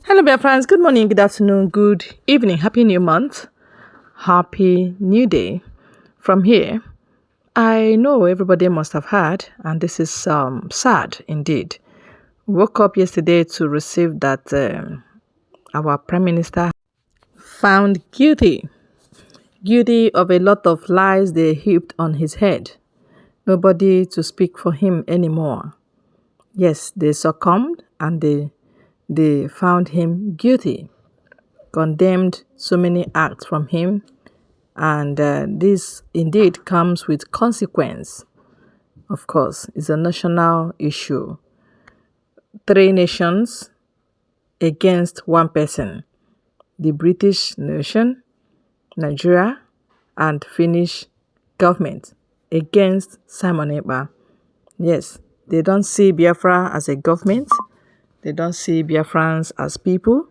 Hello, dear friends. Good morning, good afternoon, good evening. Happy new month. Happy new day. From here, I know everybody must have heard, and this is sad indeed. Woke up yesterday to receive that our Prime Minister found guilty of a lot of lies they heaped on his head. Nobody to speak for him anymore. Yes, they succumbed and they found him guilty, condemned so many acts from him, and this indeed comes with consequence. Of course, it's a national issue. 3 nations against 1 person: the British nation, Nigeria, and Finnish government against Simon Ekpa. Yes, they don't see Biafra as a government. They don't see Biafrans as people.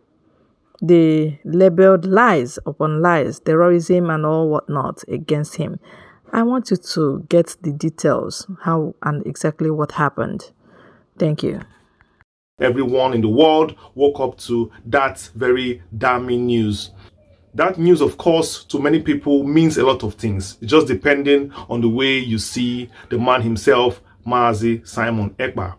They labeled lies upon lies, terrorism and all whatnot against him. I want you to get the details, how and exactly what happened. Thank you. Everyone in the world woke up to that very damning news. That news, of course, to many people means a lot of things, just depending on the way you see the man himself, Mazi Simon Ekpa.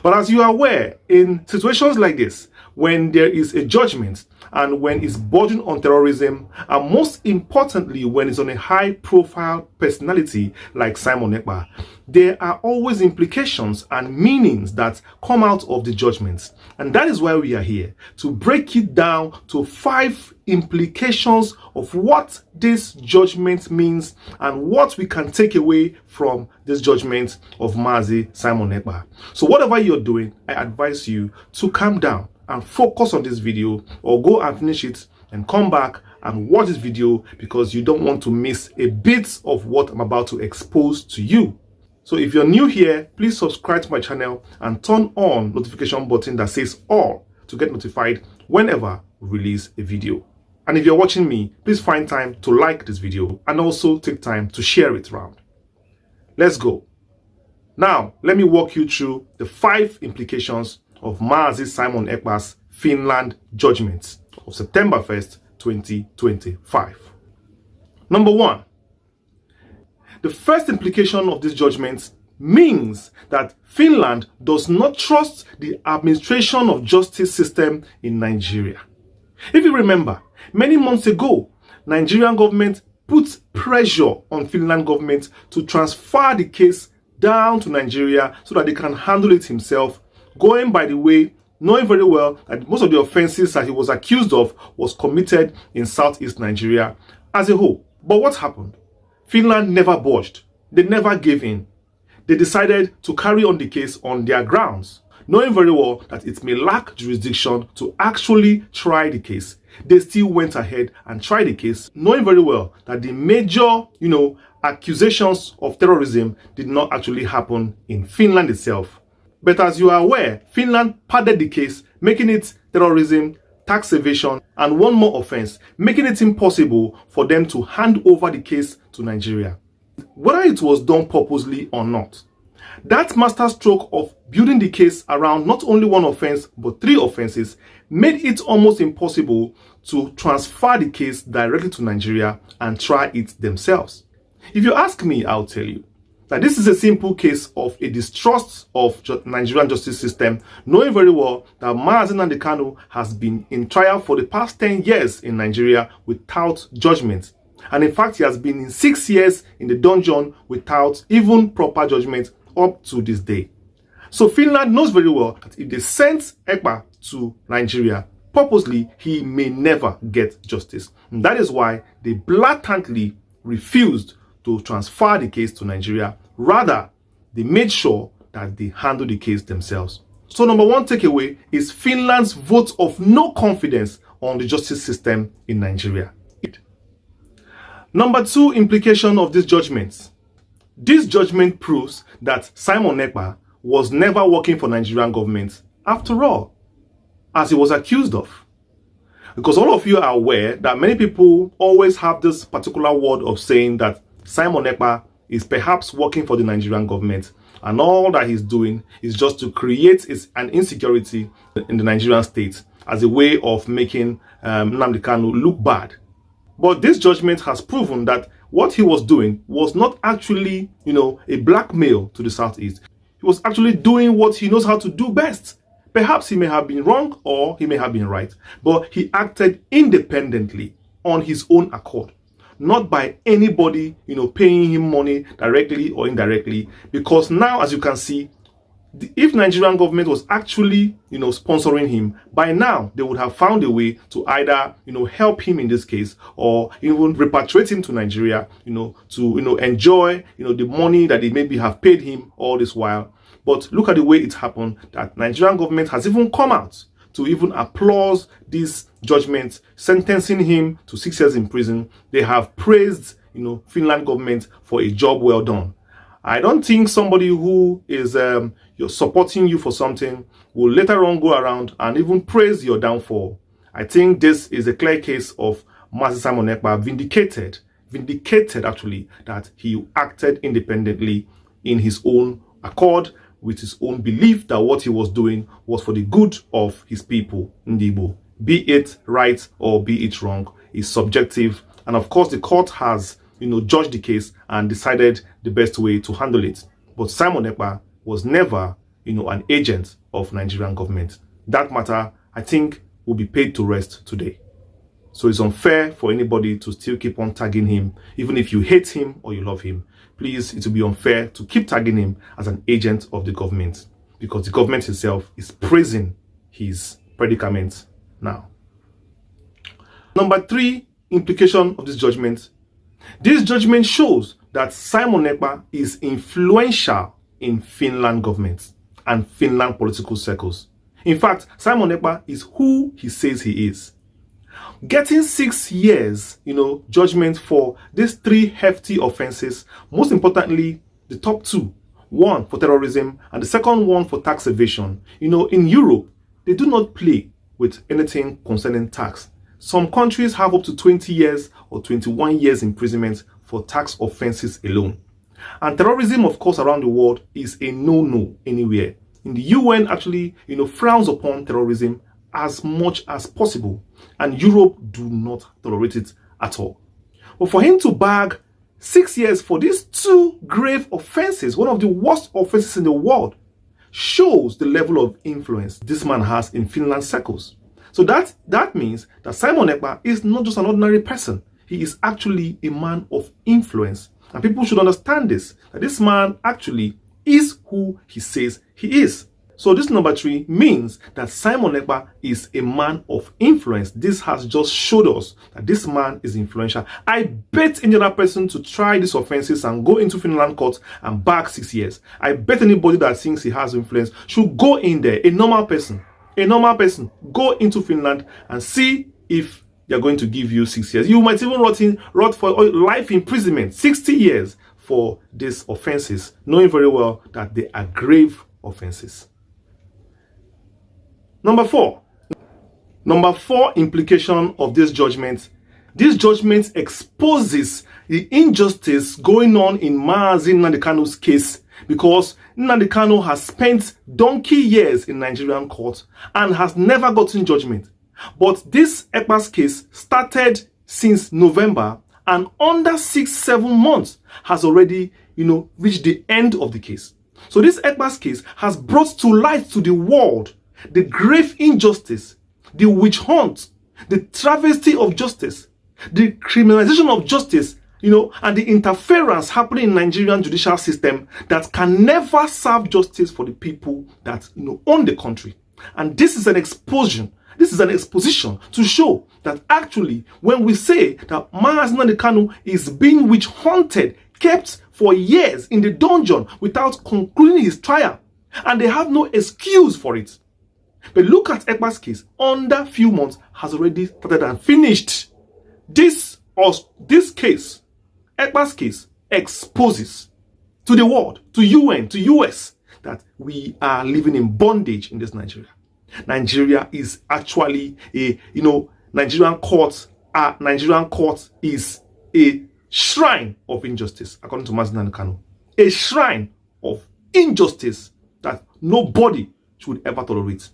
But as you are aware, in situations like this, when there is a judgment and when it's burdened on terrorism, and most importantly, when it's on a high-profile personality like Simon Ekpa, there are always implications and meanings that come out of the judgments. And that is why we are here, to break it down to 5 implications of what this judgment means and what we can take away from this judgment of Mazi Simon Ekpa. So whatever you're doing, I advise you to calm down and focus on this video, or go and finish it and come back and watch this video, because you don't want to miss a bit of what I'm about to expose to you. So if you're new here, please subscribe to my channel and turn on notification button that says all to get notified whenever we release a video. And if you're watching me, please find time to like this video and also take time to share it around. Let's go. Now, let me walk you through the 5 implications of Mazi Simon Ekpa's Finland judgment of September 1st, 2025. Number 1. The first implication of this judgment means that Finland does not trust the administration of justice system in Nigeria. If you remember, many months ago, Nigerian government put pressure on Finland government to transfer the case down to Nigeria so that they can handle it himself, going by the way, knowing very well that most of the offenses that he was accused of was committed in southeast Nigeria as a whole. But what happened? Finland never budged. They never gave in. They decided to carry on the case on their grounds, knowing very well that it may lack jurisdiction to actually try the case. They still went ahead and tried the case, knowing very well that the major, accusations of terrorism did not actually happen in Finland itself. But as you are aware, Finland padded the case, making it terrorism, tax evasion, and one more offense, making it impossible for them to hand over the case to Nigeria. Whether it was done purposely or not, that masterstroke of building the case around not only 1 offense but 3 offenses made it almost impossible to transfer the case directly to Nigeria and try it themselves. If you ask me, I'll tell you that this is a simple case of a distrust of Nigerian justice system, knowing very well that Mazi Nnamdi Kanu has been in trial for the past 10 years in Nigeria without judgment. And in fact, he has been in 6 years in the dungeon without even proper judgment up to this day. So Finland knows very well that if they sent Ekpa to Nigeria purposely, he may never get justice. And that is why they blatantly refused to transfer the case to Nigeria. Rather, they made sure that they handle the case themselves. So number 1 takeaway is Finland's vote of no confidence on the justice system in Nigeria. Number 2 implication of this judgment. This judgment proves that Simon Ekpa was never working for Nigerian government after all, as he was accused of. Because all of you are aware that many people always have this particular word of saying that Simon Ekpa is perhaps working for the Nigerian government, and all that he's doing is just to create an insecurity in the Nigerian state as a way of making Nnamdi Kanu look bad. But this judgment has proven that what he was doing was not actually, a blackmail to the Southeast. He was actually doing what he knows how to do best. Perhaps he may have been wrong or he may have been right, but he acted independently on his own accord, not by anybody, paying him money directly or indirectly. Because now, as you can see, if Nigerian government was actually, sponsoring him, by now they would have found a way to either, help him in this case, or even repatriate him to Nigeria, to, enjoy, the money that they maybe have paid him all this while. But look at the way it happened, that Nigerian government has even come out to even applaud this judgment, sentencing him to 6 years in prison. They have praised, Finland government for a job well done. I don't think somebody who is supporting you for something will later on go around and even praise your downfall. I think this is a clear case of Mazi Simon Ekpa vindicated actually, that he acted independently in his own accord, with his own belief that what he was doing was for the good of his people, Ndibo. Be it right or be it wrong is subjective. And of course, the court has, judged the case and decided the best way to handle it. But Simon Ekpa was never, an agent of Nigerian government. That matter, I think, will be paid to rest today. So it's unfair for anybody to still keep on tagging him, even if you hate him or you love him. Please, it will be unfair to keep tagging him as an agent of the government, because the government itself is praising his predicament now. Number 3 implication of this judgment. This judgment shows that Simon Ekpa is influential in Finland government and Finland political circles. In fact, Simon Ekpa is who he says he is. Getting 6 years, judgment for these 3 hefty offenses, most importantly, the top 2, one for terrorism and the second one for tax evasion. In Europe, they do not play with anything concerning tax. Some countries have up to 20 years or 21 years imprisonment for tax offenses alone. And terrorism, of course, around the world is a no-no anywhere. In the UN, actually, frowns upon terrorism as much as possible, and Europe do not tolerate it at all. But for him to bag 6 years for these 2 grave offenses, one of the worst offenses in the world, shows the level of influence this man has in Finland circles. So that means that Simon Ekpa is not just an ordinary person. He is actually a man of influence. And people should understand this, that this man actually is who he says he is. So this number 3 means that Simon Ekpa is a man of influence. This has just showed us that this man is influential. I bet any other person to try these offenses and go into Finland court and bag 6 years. I bet anybody that thinks he has influence should go in there. A normal person, go into Finland and see if they're going to give you 6 years. You might even rot for life imprisonment, 60 years for these offenses, knowing very well that they are grave offenses. Number 4 implication of this judgment. This judgment exposes the injustice going on in Mazi Nnamdi Kanu's case, because Nnamdi Kanu has spent donkey years in Nigerian court and has never gotten judgment. But this Ekpa's case started since November, and under 6-7 months has already, reached the end of the case. So this Ekpa's case has brought to light to the world the grave injustice, the witch hunt, the travesty of justice, the criminalization of justice, and the interference happening in Nigerian judicial system that can never serve justice for the people that, own the country. And this is an exposition to show that actually, when we say that Mazi Nnamdi Kanu is being witch hunted, kept for years in the dungeon without concluding his trial, and they have no excuse for it. But look at Ekpa's case. Under few months has already started and finished. This case, Ekpa's case, exposes to the world, to UN, to US, that we are living in bondage in this Nigeria. Nigeria is actually Nigerian court is a shrine of injustice, according to Mazi Nnamdi Kanu. A shrine of injustice that nobody should ever tolerate.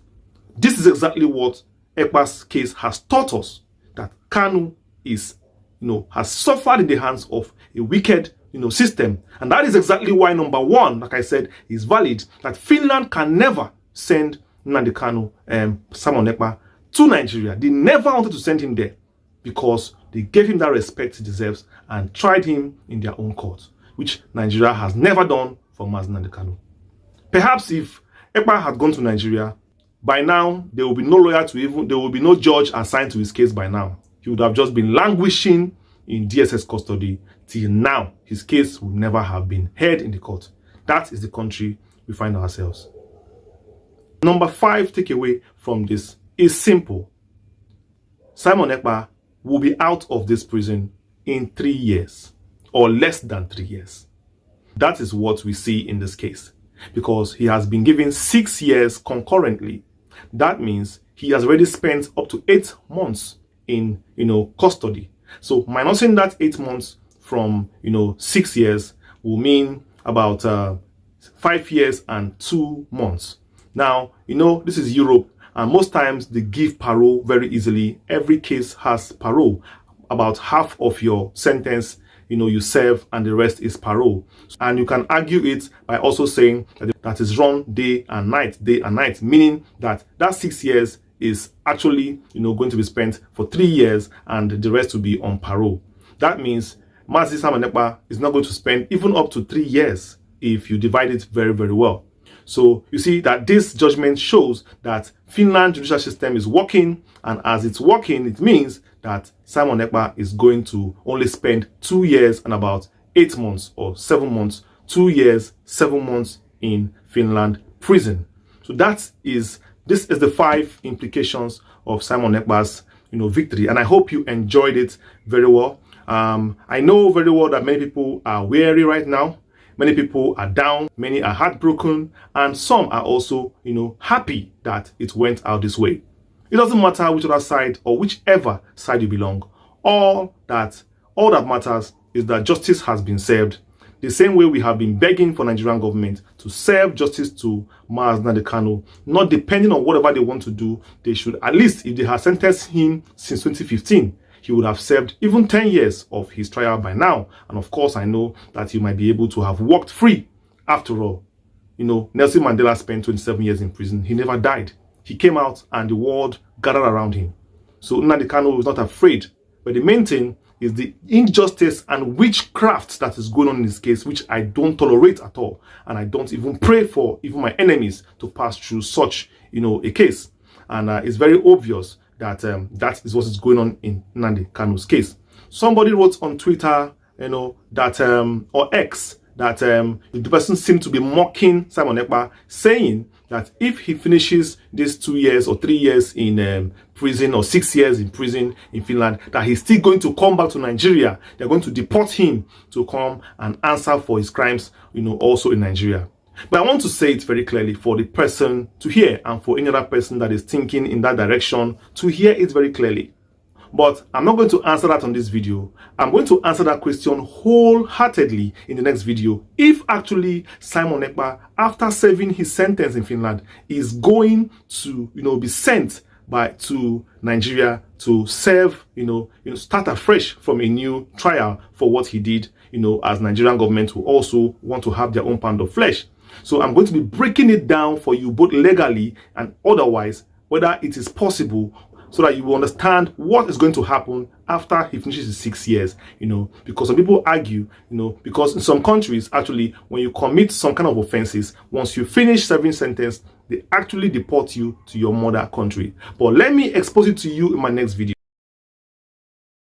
This is exactly what Ekpa's case has taught us that Kanu is, has suffered in the hands of a wicked, system. And that is exactly why, number one, like I said, is valid, that Finland can never send Nnamdi Kanu, Simon Ekpa, to Nigeria. They never wanted to send him there because they gave him that respect he deserves and tried him in their own court, which Nigeria has never done for Nnamdi Kanu. Perhaps if Ekpa had gone to Nigeria, by now there will be no lawyer there will be no judge assigned to his case by now. He would have just been languishing in DSS custody till now. His case would never have been heard in the court. That is the country we find ourselves. Number 5 takeaway from this is simple. Simon Ekpa will be out of this prison in 3 years or less than 3 years. That is what we see in this case, because he has been given 6 years concurrently. That means he has already spent up to 8 months in, custody. So minusing that 8 months from, 6 years will mean about 5 years and 2 months. Now, this is Europe, and most times they give parole very easily. Every case has parole. About half of your sentence, you serve, and the rest is parole. And you can argue it by also saying that is run day and night, meaning that 6 years is actually, going to be spent for 3 years, and the rest will be on parole. That means Mazi Simon Ekpa is not going to spend even up to 3 years if you divide it very, very well. So you see that this judgment shows that Finland judicial system is working, and as it's working, it means that Simon Ekpa is going to only spend 2 years and about 8 months or 7 months, 2 years, 7 months in Finland prison. So this is the 5 implications of Simon Ekpa's victory, and I hope you enjoyed it very well. I know very well that many people are weary right now. Many people are down, many are heartbroken, and some are also, happy that it went out this way. It doesn't matter which other side or whichever side you belong. All that matters is that justice has been served. The same way we have been begging for Nigerian government to serve justice to Nnamdi Kanu, not depending on whatever they want to do, they should at least, if they have sentenced him since 2015, he would have served even 10 years of his trial by now. And of course, I know that he might be able to have walked free. After all, Nelson Mandela spent 27 years in prison. He never died. He came out and the world gathered around him. So Nnamdi Kanu is not afraid. But the main thing is the injustice and witchcraft that is going on in this case, which I don't tolerate at all. And I don't even pray for even my enemies to pass through such, a case. And it's very obvious that that is what is going on in Nnamdi Kanu's case. Somebody wrote on Twitter, that or X, that the person seemed to be mocking Simon Ekpa, saying that if he finishes these 2 years or 3 years in prison or 6 years in prison in Finland, that he's still going to come back to Nigeria. They're going to deport him to come and answer for his crimes, also in Nigeria. But I want to say it very clearly for the person to hear, and for any other person that is thinking in that direction to hear it very clearly. But I'm not going to answer that on this video. I'm going to answer that question wholeheartedly in the next video. If actually Simon Ekpa, after serving his sentence in Finland, is going to, be sent to Nigeria to serve, start afresh from a new trial for what he did, as Nigerian government will also want to have their own pound of flesh. So I'm going to be breaking it down for you both legally and otherwise, whether it is possible, so that you will understand what is going to happen after he finishes his 6 years, because some people argue, because in some countries, actually, when you commit some kind of offenses, once you finish serving sentence, they actually deport you to your mother country. But let me expose it to you in my next video.